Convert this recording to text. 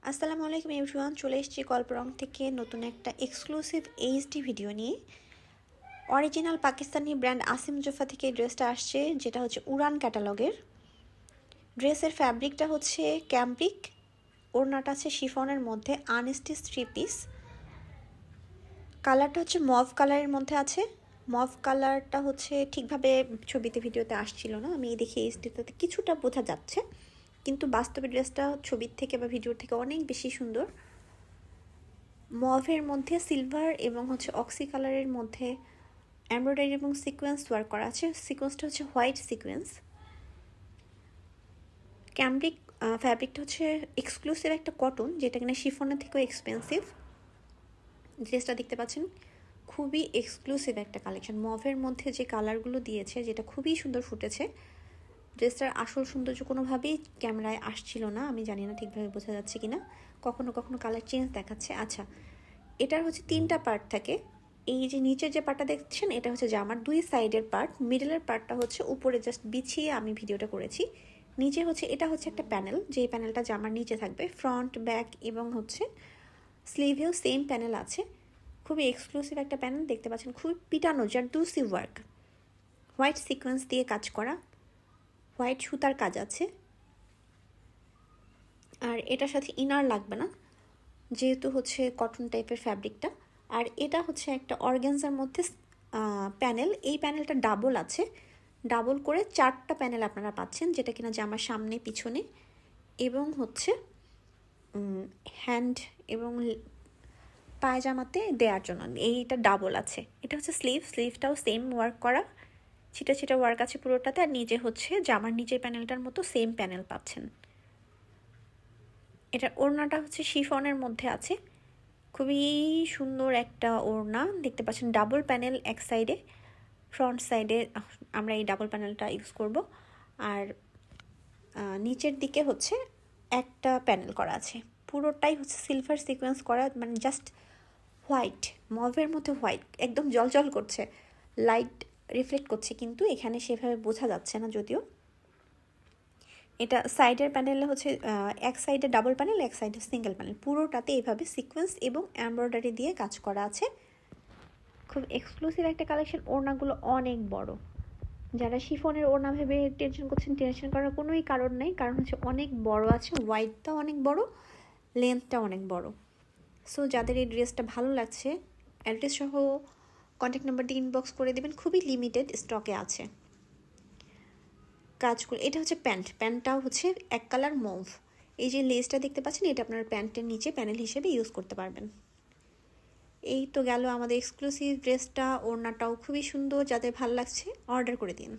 আসসালামু আলাইকুম এভরিওয়ান, চলে এসেছি কল্পরং থেকে নতুন একটা এক্সক্লুসিভ এইচডি ভিডিও নিয়ে। অরিজিনাল পাকিস্তানি ব্র্যান্ড আসিম জোফা থেকে ড্রেসটা আসছে, যেটা হচ্ছে উড়ান ক্যাটালগের। ড্রেসের ফ্যাব্রিকটা হচ্ছে ক্যাম্পিক, ওড়নাটা আছে শিফনের মধ্যে আনস্টিচ 3 পিস। কালারটা হচ্ছে মভ কালারের মধ্যে আছে। মভ কালারটা হচ্ছে ঠিকভাবে ছবিতে ভিডিওতে আসছিল না, আমি দেখি এইচডিতে কিছুটা বোঝা যাচ্ছে, কিন্তু বাস্তবে ড্রেসটা ছবির থেকে বা ভিডিওর থেকে অনেক বেশি সুন্দর। মভের মধ্যে সিলভার এবং হচ্ছে অক্সি কালারের মধ্যে এমব্রয়ডারি এবং সিকোয়েন্স ওয়ার্ক করা আছে। সিকোয়েন্সটা হচ্ছে হোয়াইট সিকোয়েন্স। ক্যামব্রিক ফ্যাব্রিকটা হচ্ছে এক্সক্লুসিভ একটা কটন, যেটা কিনা শিফনের থেকেও এক্সপেন্সিভ। ড্রেসটা দেখতে পাচ্ছেন, খুবই এক্সক্লুসিভ একটা কালেকশন। মভের মধ্যে যে কালারগুলো দিয়েছে, যেটা খুবই সুন্দর ফুটেছে। ড্রেসটার আসল সৌন্দর্য কোনোভাবেই ক্যামেরায় আসছিল না, আমি জানি না ঠিকভাবে বোঝা যাচ্ছে কিনা, কখনো কখনো কালার চেঞ্জ দেখাচ্ছে। আচ্ছা, এটার হচ্ছে 3টা পার্ট থাকে। এই যে নিচের যে পার্টটা দেখছেন, এটা হচ্ছে জামার 2 সাইডের পার্ট। মিডলের পার্টটা হচ্ছে উপরে জাস্ট বিছিয়ে আমি ভিডিওটা করেছি। নিচে হচ্ছে এটা হচ্ছে একটা প্যানেল, যে প্যানেলটা জামার নিচে থাকবে। ফ্রন্ট, ব্যাক এবং হচ্ছে স্লিভেও সেম প্যানেল আছে। খুবই এক্সক্লুসিভ একটা প্যানেল দেখতে পাচ্ছেন, খুবই পিটানো জারদুসি ওয়ার্ক, হোয়াইট সিকোয়েন্স দিয়ে কাজ করা, হোয়াইট সুতার কাজ আছে। আর এটার সাথে ইনার লাগবে না, যেহেতু হচ্ছে কটন টাইপের ফ্যাব্রিকটা। আর এটা হচ্ছে একটা অর্গানজার মধ্যে প্যানেল। এই প্যানেলটা ডাবল আছে, ডাবল করে 4টা প্যানেল আপনারা পাচ্ছেন, যেটা কিনা জামার সামনে পিছনে এবং হচ্ছে হ্যান্ড এবং পায়জামাতে দেওয়ার জন্য এইটা ডাবল আছে। এটা হচ্ছে স্লিভটাও সেম ওয়ার্ক করা, ছিটা ছিটা ওয়ার্ক আছে পুরোটাতে। আর নিচে হচ্ছে জামার নিচের প্যানেলটার মতো সেম প্যানেল পাচ্ছেন। এটার ওড়নাটা হচ্ছে শিফনের মধ্যে আছে, খুবই সুন্দর একটা ওড়না দেখতে পাচ্ছেন। ডাবল প্যানেল এক সাইডে, ফ্রন্ট সাইডে আমরা এই ডাবল প্যানেলটা ইউজ করব। আর নিচের দিকে হচ্ছে একটা প্যানেল করা আছে, পুরোটাই হচ্ছে সিলভার সিকোয়েন্স করা, মানে জাস্ট হোয়াইট, মভের মধ্যে হোয়াইট, একদম জলজল করছে, লাইট রিফ্লেক্ট করছে, কিন্তু এখানে সেভাবে বোঝা যাচ্ছে না যদিও। এটা সাইডের প্যানেলে হচ্ছে এক সাইডে ডাবল প্যানেল, এক সাইডে সিঙ্গেল প্যানেল, পুরোটাতে এইভাবে সিকোয়েন্স এবং এমব্রয়ডারি দিয়ে কাজ করা আছে। খুব এক্সক্লুসিভ একটা কালেকশন। ওড়নাগুলো অনেক বড়, যারা শিফনের ওড়না ভেবে টেনশন করছেন, টেনশন করার কোনোই কারণ নেই, কারণ হচ্ছে অনেক বড় আছে, ওয়াইডটাও অনেক বড়, লেন্থটা অনেক বড়। সো যাদের এই ড্রেসটা ভালো লাগছে, অ্যাড্রেস সহ কন্ট্যাক্ট নাম্বার দিয়ে ইনবক্স করে দেবেন, খুবই লিমিটেড স্টকে আছে। কাজগুলো, এটা হচ্ছে প্যান্টটাও হচ্ছে এক কালার মভ। এই যে লেসটা দেখতে পাচ্ছেন, এটা আপনার প্যান্টের নিচে প্যানেল হিসেবে ইউজ করতে পারবেন। এই তো গেল আমাদের এক্সক্লুসিভ ড্রেসটা। ওড়নাটাও খুবই সুন্দর, যাদের ভালো লাগছে অর্ডার করে দিন।